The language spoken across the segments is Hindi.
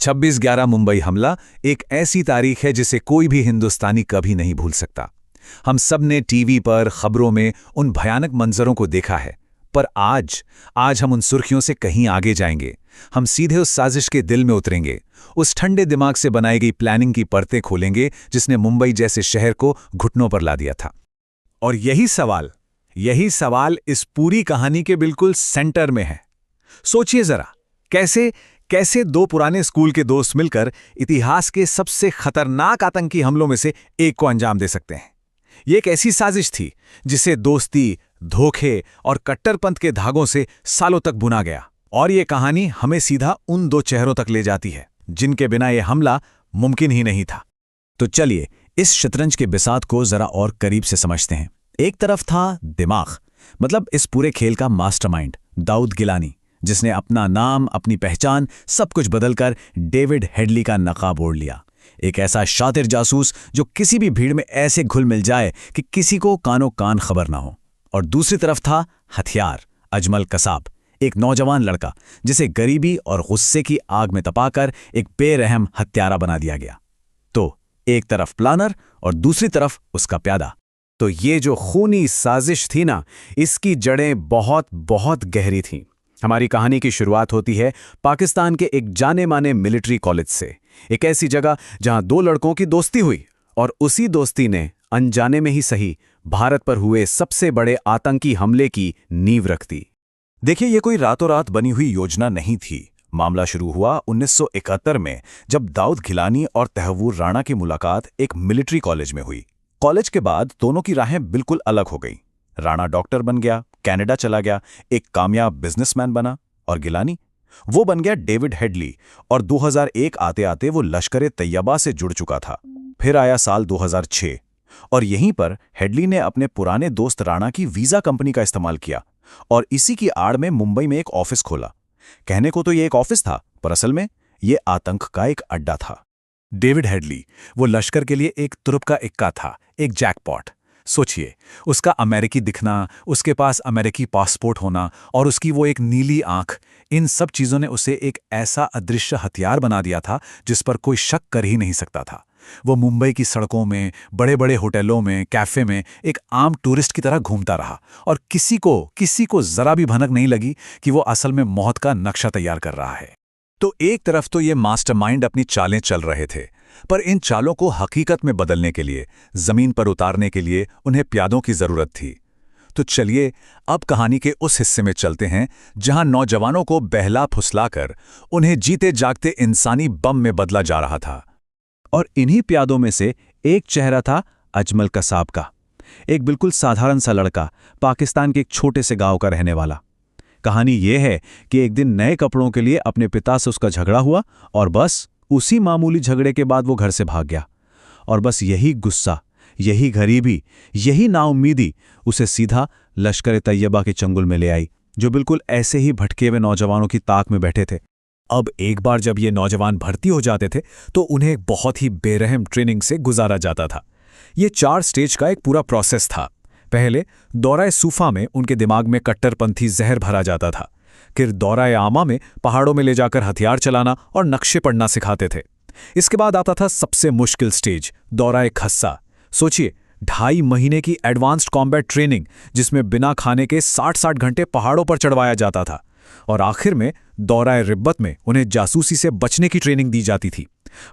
26/11 मुंबई हमला एक ऐसी तारीख है जिसे कोई भी हिंदुस्तानी कभी नहीं भूल सकता। हम सब ने टीवी पर, खबरों में उन भयानक मंजरों को देखा है। पर आज हम उन सुर्खियों से कहीं आगे जाएंगे। हम सीधे उस साजिश के दिल में उतरेंगे, उस ठंडे दिमाग से बनाई गई प्लानिंग की परतें खोलेंगे जिसने मुंबई जैसे शहर को घुटनों पर ला दिया था। और यही सवाल इस पूरी कहानी के बिल्कुल सेंटर में है। सोचिए जरा, कैसे दो पुराने स्कूल के दोस्त मिलकर इतिहास के सबसे खतरनाक आतंकी हमलों में से एक को अंजाम दे सकते हैं। ये एक ऐसी साजिश थी जिसे दोस्ती, धोखे और कट्टरपंथ के धागों से सालों तक बुना गया। और ये कहानी हमें सीधा उन दो चेहरों तक ले जाती है जिनके बिना ये हमला मुमकिन ही नहीं था। तो चलिए इस शतरंज के बिसात को जरा और करीब से समझते हैं। एक तरफ था दिमाग, मतलब इस पूरे खेल का मास्टरमाइंड दाऊद गिलानी, जिसने अपना नाम, अपनी पहचान सब कुछ बदलकर डेविड हेडली का नकाब ओढ़ लिया। एक ऐसा शातिर जासूस जो किसी भी भीड़ में ऐसे घुल मिल जाए कि किसी को कानो कान खबर ना हो। और दूसरी तरफ था हथियार, अजमल कसाब, एक नौजवान लड़का जिसे गरीबी और गुस्से की आग में तपाकर एक बेरहम हत्यारा बना दिया गया। तो एक तरफ प्लानर और दूसरी तरफ उसका प्यादा। तो ये जो खूनी साजिश थी ना, इसकी जड़ें बहुत बहुत गहरी थीं। हमारी कहानी की शुरुआत होती है पाकिस्तान के एक जाने माने मिलिट्री कॉलेज से, एक ऐसी जगह जहां दो लड़कों की दोस्ती हुई और उसी दोस्ती ने अनजाने में ही सही भारत पर हुए सबसे बड़े आतंकी हमले की नींव रख दी। देखिए, ये कोई रातों रात बनी हुई योजना नहीं थी। मामला शुरू हुआ 1971 में, जब दाऊद गिलानी और तहव्वूर राणा की मुलाकात एक मिलिट्री कॉलेज में हुई। कॉलेज के बाद दोनों की राहें बिल्कुल अलग हो गईं। राणा डॉक्टर बन गया, कनाडा चला गया, एक कामयाब बिजनेसमैन बना, और गिलानी वो बन गया डेविड हेडली। और 2001 आते आते वो लश्कर तैयबा से जुड़ चुका था। फिर आया साल 2006 और यहीं पर हेडली ने अपने पुराने दोस्त राणा की वीजा कंपनी का इस्तेमाल किया और इसी की आड़ में मुंबई में एक ऑफिस खोला। कहने को तो ये एक ऑफिस था, पर असल में ये आतंक का एक अड्डा था। डेविड हेडली वो लश्कर के लिए एक तुरुप का इक्का था, एक जैकपॉट। सोचिए, उसका अमेरिकी दिखना, उसके पास अमेरिकी पासपोर्ट होना और उसकी वो एक नीली आंख, इन सब चीज़ों ने उसे एक ऐसा अदृश्य हथियार बना दिया था जिस पर कोई शक कर ही नहीं सकता था। वो मुंबई की सड़कों में, बड़े बड़े होटलों में, कैफ़े में एक आम टूरिस्ट की तरह घूमता रहा और किसी को ज़रा भी भनक नहीं लगी कि वो असल में मौत का नक्शा तैयार कर रहा है। तो एक तरफ तो ये मास्टरमाइंड अपनी चालें चल रहे थे, पर इन चालों को हकीकत में बदलने के लिए, जमीन पर उतारने के लिए उन्हें प्यादों की जरूरत थी। तो चलिए अब कहानी के उस हिस्से में चलते हैं जहां नौजवानों को बहला फुसलाकर उन्हें जीते जागते इंसानी बम में बदला जा रहा था। और इन्हीं प्यादों में से एक चेहरा था अजमल कसाब का, एक बिल्कुल साधारण सा लड़का, पाकिस्तान के एक छोटे से गांव का रहने वाला। कहानी यह है कि एक दिन नए कपड़ों के लिए अपने पिता से उसका झगड़ा हुआ और बस उसी मामूली झगड़े के बाद वो घर से भाग गया। और बस यही गुस्सा, यही गरीबी, यही नाउम्मीदी उसे सीधा लश्कर तैयबा के चंगुल में ले आई, जो बिल्कुल ऐसे ही भटके हुए नौजवानों की ताक में बैठे थे। अब एक बार जब ये नौजवान भर्ती हो जाते थे तो उन्हें एक बहुत ही बेरहम ट्रेनिंग से गुजारा जाता था। ये 4 स्टेज का एक पूरा प्रोसेस था। पहले दौराए सूफा में उनके दिमाग में कट्टरपंथी जहर भरा जाता था। फिर दौराए आमा में पहाड़ों में ले जाकर हथियार चलाना और नक्शे पढ़ना सिखाते थे। इसके बाद आता था सबसे मुश्किल स्टेज, दौराए खस्सा। सोचिए, 2.5 महीने की एडवांस्ड कॉम्बैट ट्रेनिंग जिसमें बिना खाने के 60-60 घंटे पहाड़ों पर चढ़वाया जाता था। और आखिर में दौराए रिब्बत में उन्हें जासूसी से बचने की ट्रेनिंग दी जाती थी।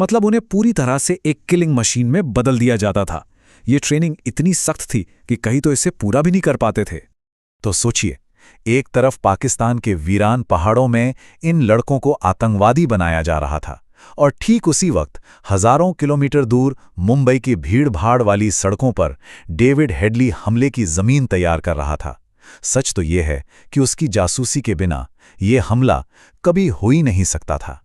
मतलब उन्हें पूरी तरह से एक किलिंग मशीन में बदल दिया जाता था। ये ट्रेनिंग इतनी सख्त थी कि कहीं तो इसे पूरा भी नहीं कर पाते थे। तो सोचिए, एक तरफ पाकिस्तान के वीरान पहाड़ों में इन लड़कों को आतंकवादी बनाया जा रहा था और ठीक उसी वक्त हजारों किलोमीटर दूर मुंबई की भीड़-भाड़ वाली सड़कों पर डेविड हेडली हमले की जमीन तैयार कर रहा था। सच तो यह है कि उसकी जासूसी के बिना यह हमला कभी हो ही नहीं सकता था।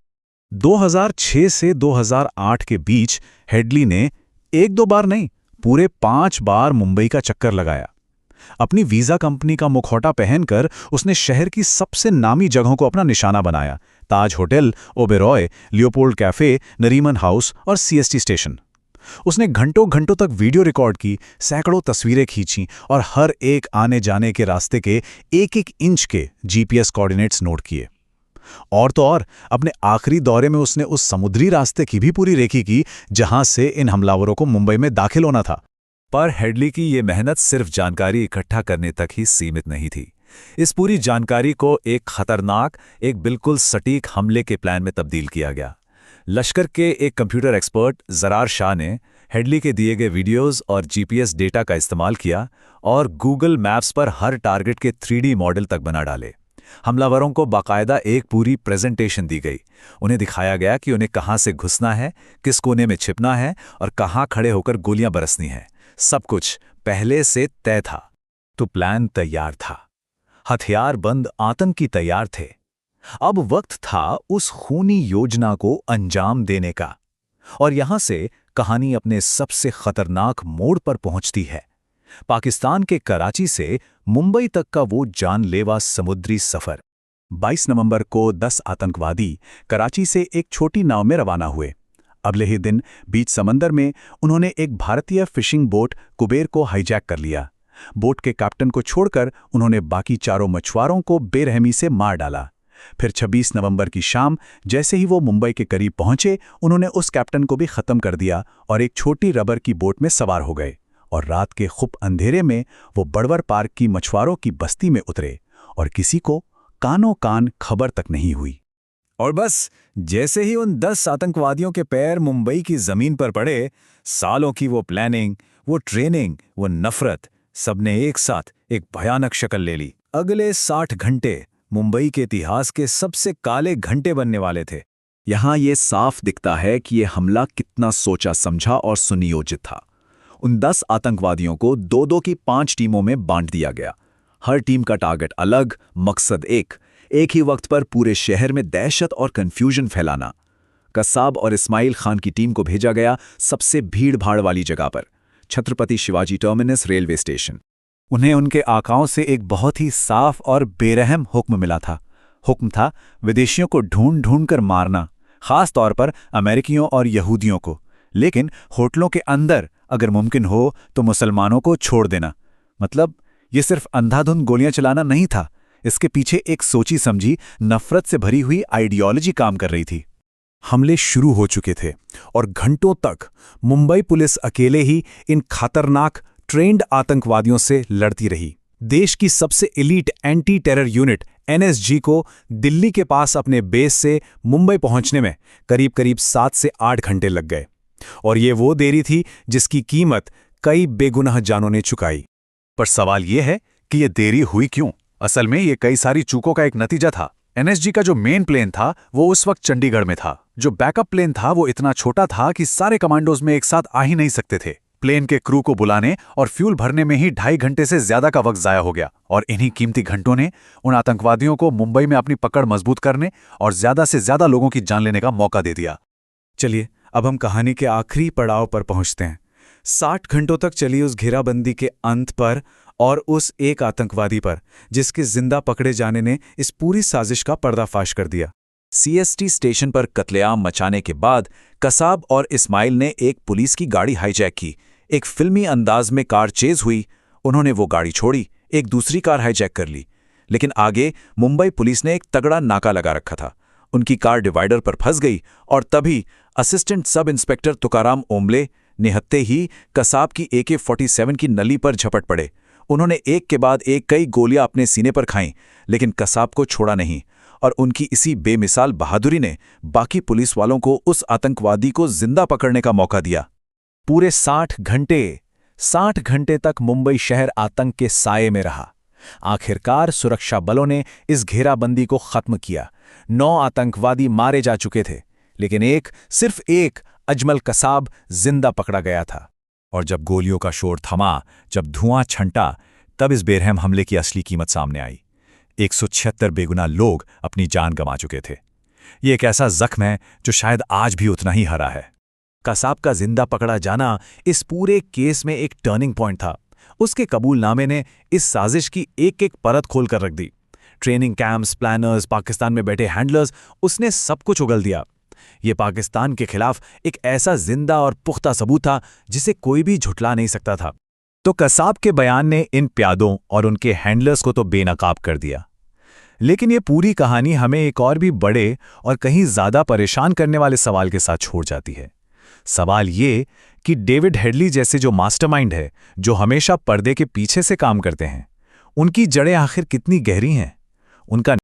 2006 से 2008 के बीच हेडली ने 1-2 बार नहीं, पूरे 5 बार मुंबई का चक्कर लगाया। अपनी वीजा कंपनी का मुखौटा पहनकर उसने शहर की सबसे नामी जगहों को अपना निशाना बनाया। Taj hotel, Oberoi, Leopold cafe, Nariman house और सीएसटी स्टेशन। उसने घंटों घंटों तक वीडियो रिकॉर्ड की, सैकड़ों तस्वीरें खींची और हर एक आने जाने के रास्ते के एक-एक इंच के जीपीएस कोऑर्डिनेट्स नोट किए। और तो और अपने आखिरी दौरे में उसने उस समुद्री रास्ते की भी पूरी रेकी की जहां से इन हमलावरों को मुंबई में दाखिल होना था। पर हेडली की ये मेहनत सिर्फ जानकारी इकट्ठा करने तक ही सीमित नहीं थी। इस पूरी जानकारी को एक खतरनाक, एक बिल्कुल सटीक हमले के प्लान में तब्दील किया गया। लश्कर के एक कंप्यूटर एक्सपर्ट ज़रार शाह ने हेडली के दिए गए वीडियोस और जीपीएस डेटा का इस्तेमाल किया और गूगल मैप्स पर हर टारगेट के 3D मॉडल तक बना डाले। हमलावरों को बाकायदा एक पूरी प्रेजेंटेशन दी गई। उन्हें दिखाया गया कि उन्हें कहां से घुसना है, किस कोने में छिपना है और कहां खड़े होकर गोलियां बरसनी है। सब कुछ पहले से तय था। तो प्लान तैयार था, हथियारबंद आतंकी तैयार थे। अब वक्त था उस खूनी योजना को अंजाम देने का। और यहां से कहानी अपने सबसे खतरनाक मोड़ पर पहुंचती है। पाकिस्तान के कराची से मुंबई तक का वो जानलेवा समुद्री सफर। 22 नवंबर को 10 आतंकवादी कराची से एक छोटी नाव में रवाना हुए। अगले ही दिन बीच समंदर में उन्होंने एक भारतीय फिशिंग बोट कुबेर को हाईजैक कर लिया। बोट के कैप्टन को छोड़कर उन्होंने बाकी चारों मछुआरों को बेरहमी से मार डाला। फिर 26 नवंबर की शाम जैसे ही वो मुंबई के करीब पहुंचे, उन्होंने उस कैप्टन को भी खत्म कर दिया और एक छोटी रबर की बोट में सवार हो गए और रात के खुब अंधेरे में वो बड़वर पार्क की मछुआरों की बस्ती में उतरे और किसी को कानों कान खबर तक नहीं हुई। और बस जैसे ही उन 10 आतंकवादियों के पैर मुंबई की जमीन पर पड़े, सालों की वो प्लानिंग, वो ट्रेनिंग, वो नफरत, सबने एक साथ एक भयानक शक्ल ले ली। अगले 60 घंटे मुंबई के इतिहास के सबसे काले घंटे बनने वाले थे। यहां ये साफ दिखता है कि ये हमला कितना सोचा समझा और सुनियोजित था। उन 10 आतंकवादियों को 2-2 की 5 टीमों में बांट दिया गया। हर टीम का टारगेट अलग, मकसद एक ही वक्त पर पूरे शहर में दहशत और कंफ्यूजन फैलाना। कसाब और इस्माइल खान की टीम को भेजा गया सबसे भीड़-भाड़ वाली जगह पर, Chhatrapati Shivaji terminus railway station. उन्हें उनके आकाओं से एक बहुत ही साफ और बेरहम हुक्म मिला था। हुक्म था विदेशियों को ढूंढ ढूंढ कर मारना, खास तौर पर अमेरिकियों और यहूदियों को, लेकिन होटलों के अंदर अगर मुमकिन हो तो मुसलमानों को छोड़ देना। मतलब ये सिर्फ अंधाधुंध गोलियां चलाना नहीं था, इसके पीछे एक सोची समझी नफरत से भरी हुई आइडियोलॉजी काम कर रही थी। हमले शुरू हो चुके थे और घंटों तक मुंबई पुलिस अकेले ही इन खतरनाक ट्रेंड आतंकवादियों से लड़ती रही। देश की सबसे elite anti terror unit NSG को दिल्ली के पास अपने बेस से मुंबई पहुंचने में करीब करीब 7 से 8 घंटे लग गए। और ये वो देरी थी जिसकी कीमत कई बेगुनाह जानों ने चुकाई। पर सवाल ये है कि ये देरी हुई क्यों? असल में ये कई सारी चूकों का एक नतीजा था। एनएसजी का जो मेन प्लेन था वो उस वक्त चंडीगढ़ में था। जो बैकअप प्लेन था वो इतना छोटा था कि सारे कमांडोज में एक साथ आ ही नहीं सकते थे। प्लेन के क्रू को बुलाने और फ्यूल भरने में ही 2.5 घंटे से ज्यादा का वक्त जाया हो गया और इन्हीं कीमती घंटों ने उन आतंकवादियों को मुंबई में अपनी पकड़ मजबूत करने और ज्यादा से ज्यादा लोगों की जान लेने का मौका दे दिया। चलिए अब हम कहानी के आखिरी पड़ाव पर पहुंचते हैं। 60 घंटों तक चली उस घेराबंदी के अंत पर और उस एक आतंकवादी पर जिसके जिंदा पकड़े जाने ने इस पूरी साजिश का पर्दाफाश कर दिया। सीएसटी स्टेशन पर कत्लेआम मचाने के बाद कसाब और इस्माइल ने एक पुलिस की गाड़ी हाईजैक की। एक फिल्मी अंदाज में कार चेज हुई, उन्होंने वो गाड़ी छोड़ी, एक दूसरी कार हाईजैक कर ली। लेकिन आगे मुंबई पुलिस ने एक तगड़ा नाका लगा रखा था। उनकी कार डिवाइडर पर फंस गई और तभी असिस्टेंट सब इंस्पेक्टर तुकाराम ओम्बले निहत्ते ही कसाब की AK-47 की नली पर झपट पड़े। उन्होंने एक के बाद एक कई गोलियां अपने सीने पर खाईं, लेकिन कसाब को छोड़ा नहीं और उनकी इसी बेमिसाल बहादुरी ने बाकी पुलिस वालों को उस आतंकवादी को जिंदा पकड़ने का मौका दिया। पूरे 60 घंटे तक मुंबई शहर आतंक के साये में रहा। आखिरकार सुरक्षा बलों ने इस घेराबंदी को खत्म किया। 9 आतंकवादी मारे जा चुके थे, लेकिन सिर्फ एक अजमल कसाब जिंदा पकड़ा गया था। और जब गोलियों का शोर थमा, जब धुआं छंटा, तब इस बेरहम हमले की असली कीमत सामने आई। 176 बेगुनाह लोग अपनी जान गंवा चुके थे। ये एक ऐसा जख्म है जो शायद आज भी उतना ही हरा है। कसाब का जिंदा पकड़ा जाना इस पूरे केस में एक टर्निंग पॉइंट था। उसके कबूलनामे ने इस साजिश की एक एक परत खोल कर रख दी। ट्रेनिंग कैंप्स, प्लानर्स, पाकिस्तान में बैठे हैंडलर्स, उसने सब कुछ उगल दिया। ये पाकिस्तान के खिलाफ एक ऐसा जिंदा और पुख्ता सबूत था जिसे कोई भी झुठला नहीं सकता था। तो कसाब के बयान ने इन प्यादों और उनके हैंडलर्स को तो बेनकाब कर दिया। लेकिन ये पूरी कहानी हमें एक और भी बड़े और कहीं ज्यादा परेशान करने वाले सवाल के साथ छोड़ जाती है। सवाल ये कि डेविड हेडली जैसे जो मास्टरमाइंड है, जो हमेशा पर्दे के पीछे से काम करते हैं, उनकी जड़ें आखिर कितनी गहरी हैं? उनका